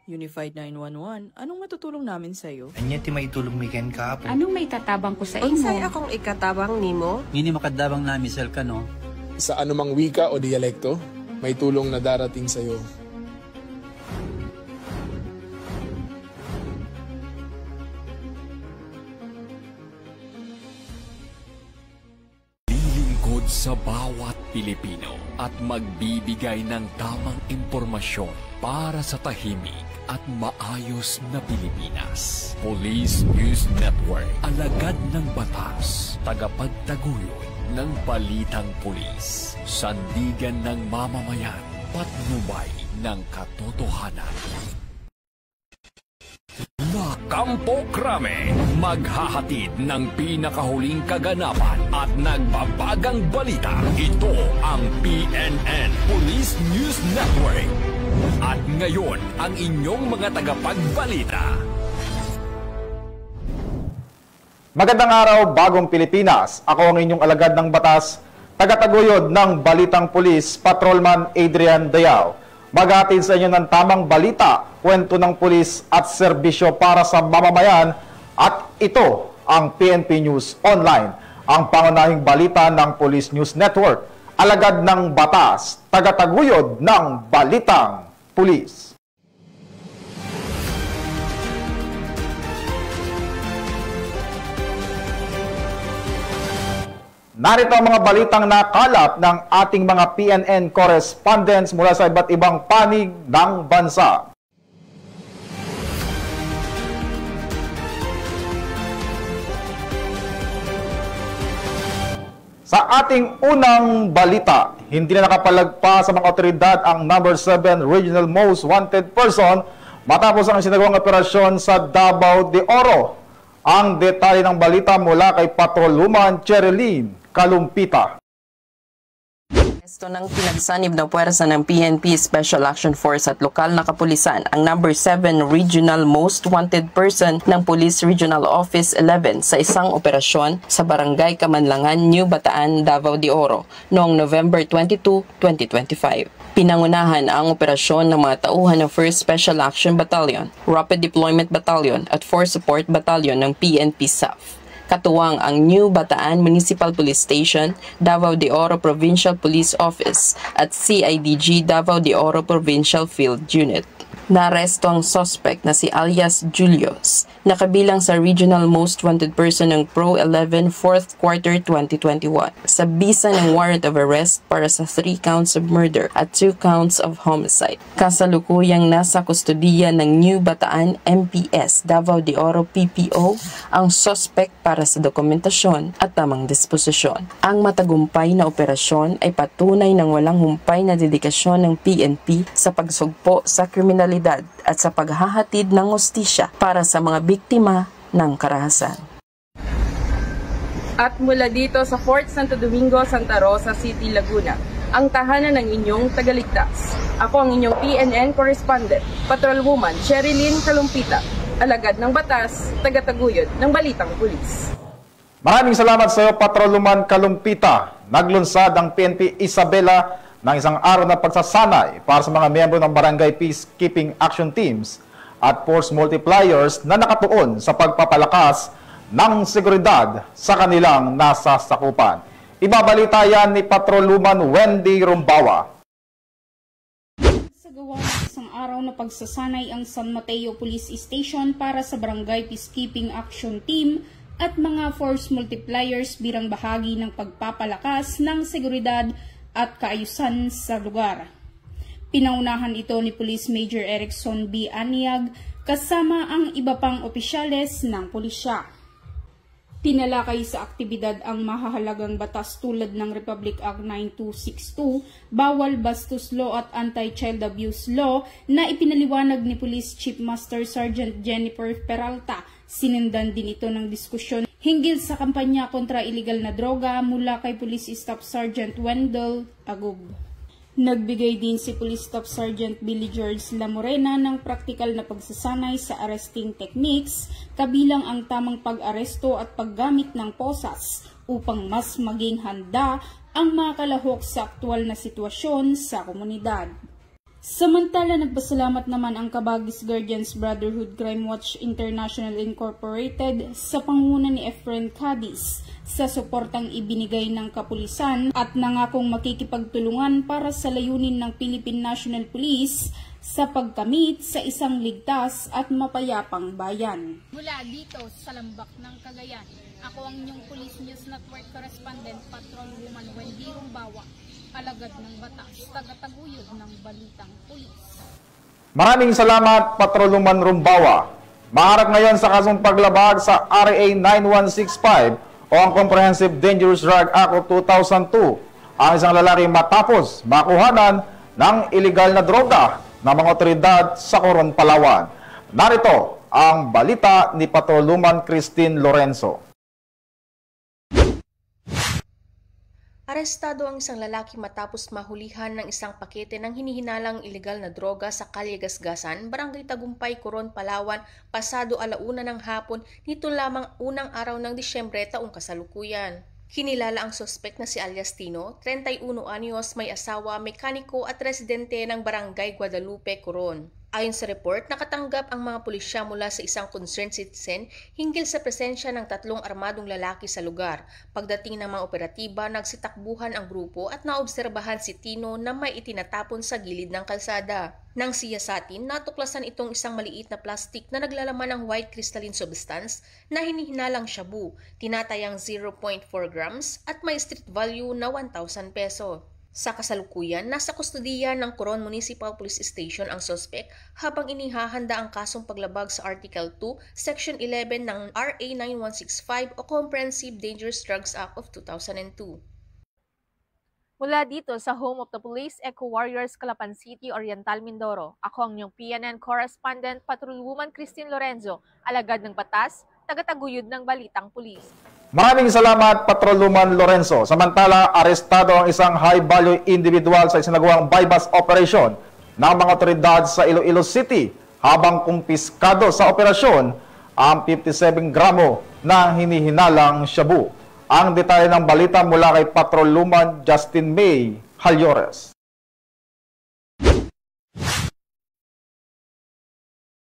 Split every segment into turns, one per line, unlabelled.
Unified 911, anong matutulong namin sa'yo?
Anya ti maitulong mi ken kapo.
Anong may tatabang ko sa imo?
Unsay akong ikatabang nimo?
Ngini makadabang nami sel ka no.
Sa anumang wika o dialekto, may tulong na darating sa iyo.
Lilingkod sa bawat Pilipino at magbibigay ng tamang impormasyon para sa tahimik at maayos na Pilipinas. Police News Network, alagad ng batas, tagapagtaguyod ng balitang pulis, sandigan ng mamamayan, patnubay ng katotohanan. La Campo Crame, maghahatid ng pinakahuling kaganapan at nagbabagang balita. Ito ang PNN Police News Network. At ngayon, ang inyong mga tagapagbalita.
Magandang araw, bagong Pilipinas. Ako ang inyong alagad ng batas, tagataguyod ng Balitang Pulis, Patrolman Adrian Dayao. Maghatid sa inyo ng tamang balita, kwento ng pulis at serbisyo para sa mamamayan. At ito ang PNP News Online, ang pangunahing balita ng Police News Network. Alagad ng batas, tagataguyod ng Balitang Pulis. Narito ang mga balitang nakalap ng ating mga PNN correspondents mula sa iba't ibang panig ng bansa. Sa ating unang balita, hindi na nakapalagpa sa mga otoridad ang number 7 Regional Most Wanted Person matapos ang sinagawang operasyon sa Davao de Oro. Ang detalye ng balita mula kay Patrolwoman Cherilyn Kalumpita.
Ito ng pinagsanib na puwersa ng PNP Special Action Force at lokal na kapulisan ang number 7 Regional Most Wanted Person ng Police Regional Office 11 sa isang operasyon sa Barangay Kamanlangan, New Bataan, Davao de Oro noong November 22, 2025. Pinangunahan ang operasyon ng mga tauhan ng 1st Special Action Battalion, Rapid Deployment Battalion at Force Support Battalion ng PNP SAF. Katuwang ang New Bataan Municipal Police Station, Davao de Oro Provincial Police Office at CIDG Davao de Oro Provincial Field Unit. Naaresto ang suspect na si alias Julius, na kabilang sa Regional Most Wanted Person ng Pro 11 4th Quarter 2021 sa bisa ng warrant of arrest para sa 3 counts of murder at 2 counts of homicide. Kasalukuyang nasa kustodiya ng New Bataan MPS Davao de Oro PPO ang suspect para sa dokumentasyon at tamang disposisyon. Ang matagumpay na operasyon ay patunay ng walang humpay na dedikasyon ng PNP sa pagsugpo sa kriminalidad at sa paghahatid ng hustisya para sa mga biktima ng karahasan.
At mula dito sa Fort Santo Domingo, Santa Rosa City, Laguna, ang tahanan ng inyong tagaligtas. Ako ang inyong PNN correspondent, Patrolwoman Cherilyn Kalumpita, alagad ng batas, tagataguyod ng Balitang Pulis.
Maraming salamat sa iyo, Patrolwoman Kalumpita. Naglunsad ang PNP Isabela ng isang araw na pagsasanay para sa mga miyembro ng Barangay Peacekeeping Action Teams at Force Multipliers na nakatuon sa pagpapalakas ng seguridad sa kanilang nasasakupan. Ibabalita yan ni Patrolwoman Wendy Rumbawa.
Sa gawa ng isang araw na pagsasanay ang San Mateo Police Station para sa Barangay Peacekeeping Action Team at mga Force Multipliers bilang bahagi ng pagpapalakas ng seguridad at kaayusan sa lugar. Pinaunahan ito ni Police Major Erickson B. Aniag kasama ang iba pang opisyales ng pulisya. Tinalakay sa aktibidad ang mahahalagang batas tulad ng Republic Act 9262, Bawal Bastos Law at Anti-Child Abuse Law na ipinaliwanag ni Police Chief Master Sergeant Jennifer Peralta. Sinundan din ito ng diskusyon hinggil sa kampanya kontra illegal na droga mula kay Police Staff Sergeant Wendell Agub. Nagbigay din si Police Staff Sergeant Billy George Lamorena ng praktikal na pagsasanay sa arresting techniques, kabilang ang tamang pag-aresto at paggamit ng posas upang mas maging handa ang mga kalahok sa aktwal na sitwasyon sa komunidad. Samantala, nagpasalamat naman ang Kabagis Guardians Brotherhood Crime Watch International Incorporated sa pangunguna ni Efren Cadiz sa suportang ibinigay ng kapulisan at nangakong makikipagtulungan para sa layunin ng Philippine National Police sa pagkamit sa isang ligtas at mapayapang bayan.
Mula dito sa Lambak ng Cagayan, ako ang inyong Police News Network Correspondent Patrolwoman Wendy Rumbawa, alagad ng batas, tagataguyod ng balitang pulis.
Maraming salamat, Patrolwoman Rumbawa. Maharap ngayon sa kasong paglabag sa RA 9165 o ang Comprehensive Dangerous Drug Act of 2002 ang isang lalaki matapos makuhanan ng iligal na droga ng mga otoridad sa Coron, Palawan. Narito ang balita ni Patrolwoman Christine Lorenzo.
Arestado ang isang lalaki matapos mahulihan ng isang pakete ng hinihinalang ilegal na droga sa Kalye Gasgasan, Barangay Tagumpay, Coron, Palawan, pasado 1:00 ng hapon nito lamang unang araw ng Disyembre taong kasalukuyan. Kinilala ang suspek na si alias Tino, 31 anyos, may asawa, mekaniko at residente ng Barangay Guadalupe, Coron. Ayon sa report, nakatanggap ang mga pulisya mula sa isang concerned citizen hinggil sa presensya ng 3 armadong lalaki sa lugar. Pagdating ng mga operatiba, nagsitakbuhan ang grupo at naobserbahan si Tino na may itinatapon sa gilid ng kalsada. Nang siyasatin, natuklasan itong isang maliit na plastik na naglalaman ng white crystalline substance na hinihinalang shabu, tinatayang 0.4 grams at may street value na 1,000 peso. Sa kasalukuyan, nasa kustodiya ng Coron Municipal Police Station ang suspek habang inihahanda ang kasong paglabag sa Article 2, Section 11 ng RA 9165 o Comprehensive Dangerous Drugs Act of 2002.
Mula dito sa home of the Police Eco Warriors, Calapan City, Oriental, Mindoro, ako ang inyong PNN Correspondent Patrolwoman Christine Lorenzo, alagad ng batas, tagataguyod ng balitang pulis.
Maraming salamat, Patrolwoman Lorenzo. Samantala, arestado ang isang high-value individual sa isinagawang bypass operation ng mga otoridad sa Iloilo City habang kumpiskado sa operasyon ang 57 gramo na hinihinalang shabu. Ang detalye ng balita mula kay Patrolwoman Justin May Halyores.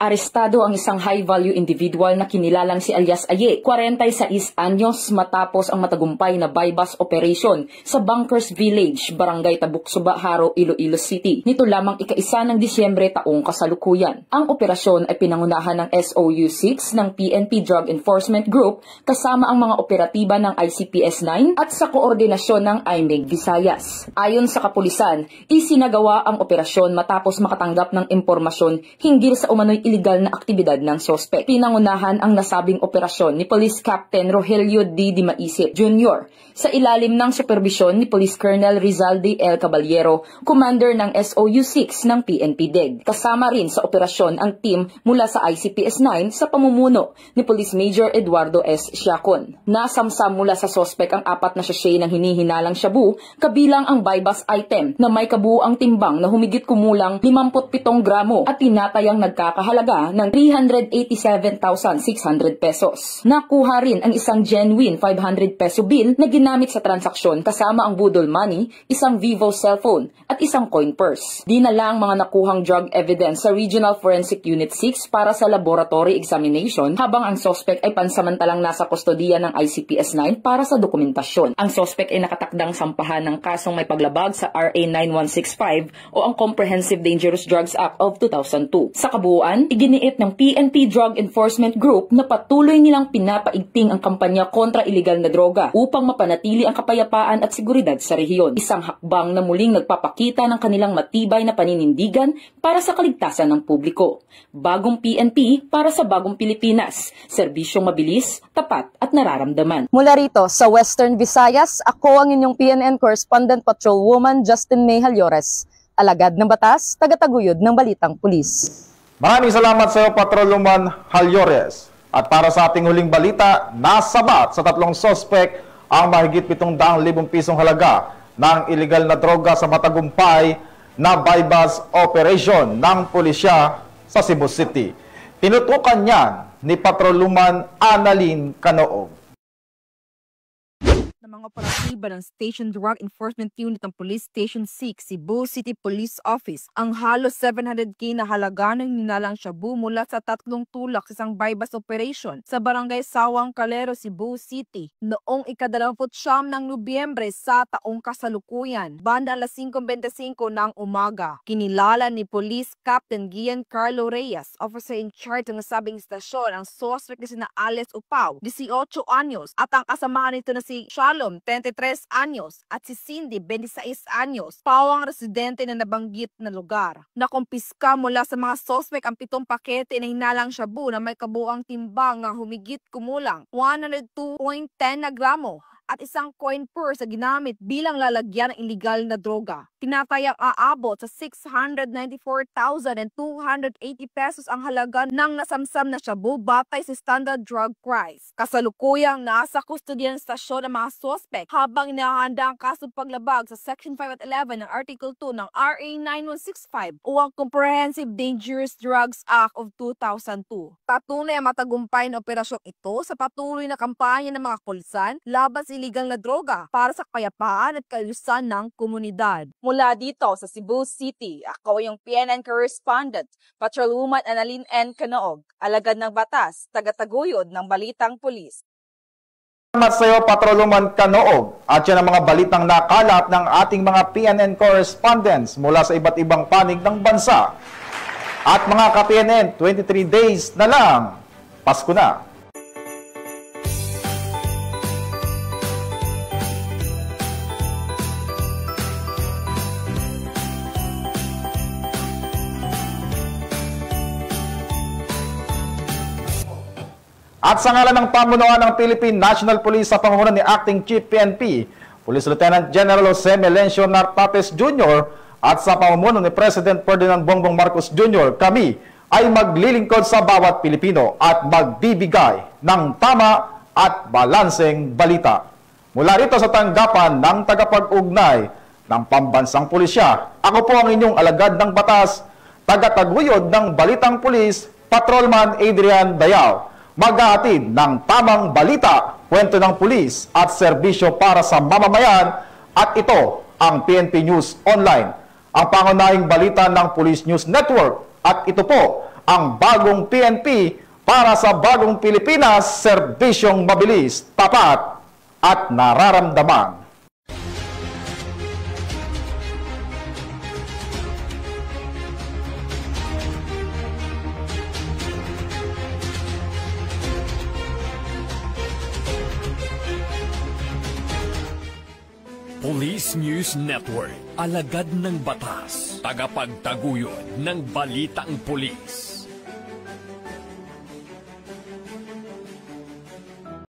Arestado ang isang high-value individual na kinilalang si alias Aye, 46 anyos matapos ang matagumpay na bypass operation sa Bunkers Village, Barangay Tabuksuba, Haro, Iloilo City. Nito lamang ika-1 ng Disyembre taong kasalukuyan. Ang operasyon ay pinangunahan ng SOU-6 ng PNP Drug Enforcement Group kasama ang mga operatiba ng ICPS-9 at sa koordinasyon ng IMEG Visayas. Ayon sa kapulisan, isinagawa ang operasyon matapos makatanggap ng impormasyon hinggil sa umano'y illegal na aktibidad ng sospek. Pinangunahan ang nasabing operasyon ni Police Captain Rogelio D. Dimaisip Jr. sa ilalim ng supervisyon ni Police Colonel Rizalde L. Caballero, commander ng SOU-6 ng PNP DEG. Kasama rin sa operasyon ang team mula sa ICPS-9 sa pamumuno ni Police Major Eduardo S. Siacon. Nasamsam mula sa sospek ang 4 na sachet ng hinihinalang shabu, kabilang ang bypass item na may kabuuang timbang na humigit kumulang 57 gramo at tinatayang nagkakahalaga ng 387,600 pesos. Nakuha rin ang isang genuine 500 peso bill na ginamit sa transaksyon kasama ang budol money, isang Vivo cellphone at isang coin purse. Dinala ang mga nakuhang drug evidence sa Regional Forensic Unit 6 para sa laboratory examination habang ang suspect ay pansamantalang nasa kustodiya ng ICPS-9 para sa dokumentasyon. Ang suspect ay nakatakdang sampahan ng kasong may paglabag sa RA 9165 o ang Comprehensive Dangerous Drugs Act of 2002. Sa kabuuan, iginiit ng PNP Drug Enforcement Group na patuloy nilang pinapaigting ang kampanya kontra iligal na droga upang mapanatili ang kapayapaan at seguridad sa rehiyon. Isang hakbang na muling nagpapakita ng kanilang matibay na paninindigan para sa kaligtasan ng publiko. Bagong PNP para sa bagong Pilipinas. Serbisyong mabilis, tapat at nararamdaman.
Mula rito sa Western Visayas, ako ang inyong PNN Correspondent Patrolwoman Justin May Halyores. Alagad ng batas, tagataguyod ng balitang pulis.
Maraming salamat sa iyo, Patrolwoman Halyores. At para sa ating huling balita, nasabat sa 3 sospek ang mahigit 700,000 pisong halaga ng iligal na droga sa matagumpay na bypass operation ng pulisya sa Cebu City. Tinutukan niyan ni Patrolwoman Annalyn Canoog.
Ng mga
ang operatiba ng Station Drug Enforcement Unit ng Police Station 6, Cebu City Police Office ang halos 700K na halaga ng ninalang shabu mula sa 3 tulak sa isang bypass operation sa Barangay Sawang Calero, Cebu City noong ika-29 ng Nobyembre sa taong kasalukuyan, banda alas 5:25 ng umaga. Kinilala ni Police Captain Giancarlo Reyes, officer in charge ng nasabing istasyon, ang suspect na sina Alex Upao, 18 anyos, at ang kasamahan nito na si Shalom, 33 anyos, at si Cindy, 26 anyos, pawang residente na nabanggit na lugar. Nakumpiska mula sa mga suspect ang 7 pakete na hinalang shabu na may kabuang timbang na humigit kumulang 102.10 na gramo at isang coin purse sa ginamit bilang lalagyan ng illegal na droga. Tinatayang aabot sa 694,280 pesos ang halaga ng nasamsam na shabu batay sa standard drug price. Kasalukuyang nasa kustodiya ng stasyon ang mga suspect habang inahanda ang kaso paglabag sa Section 5 at 11 ng Article 2 ng RA 9165 o ang Comprehensive Dangerous Drugs Act of 2002. Patunay ang matagumpay na operasyong ito sa patuloy na kampanya ng mga pulisan laban sa illegal na droga para sa kapayapaan at kaayusan ng komunidad. Mula dito sa Cebu City, ako yung PNN correspondent, Patrolwoman Annalyn N. Canoog, alagad ng batas, tagataguyod ng Balitang Pulis.
Salamat sa iyo, Patrolwoman Canoog, at yan ang mga balitang nakalap ng ating mga PNN correspondents mula sa iba't ibang panig ng bansa. At mga ka-PNN, 23 days na lang, Pasko na. At sa ngalan ng pamunuan ng Philippine National Police sa pangunguna ni Acting Chief PNP, Police Lieutenant General Jose Melencio Nartates Jr. at sa pamumuno ni President Ferdinand Bongbong Marcos Jr., kami ay maglilingkod sa bawat Pilipino at magbibigay ng tama at balanseng balita. Mula rito sa tanggapan ng tagapag-ugnay ng Pambansang Pulisya, ako po ang inyong alagad ng batas, tagataguyod ng Balitang Pulis, Patrolman Adrian Dayao, maghahatid ng tamang balita, kwento ng pulis at serbisyo para sa mamamayan, at ito ang PNP News Online, ang pangunahing balita ng Police News Network, at ito po ang bagong PNP para sa bagong Pilipinas, serbisyong mabilis, tapat at nararamdaman.
Police News Network, alagad ng batas, tagapagtaguyod ng balitang pulis.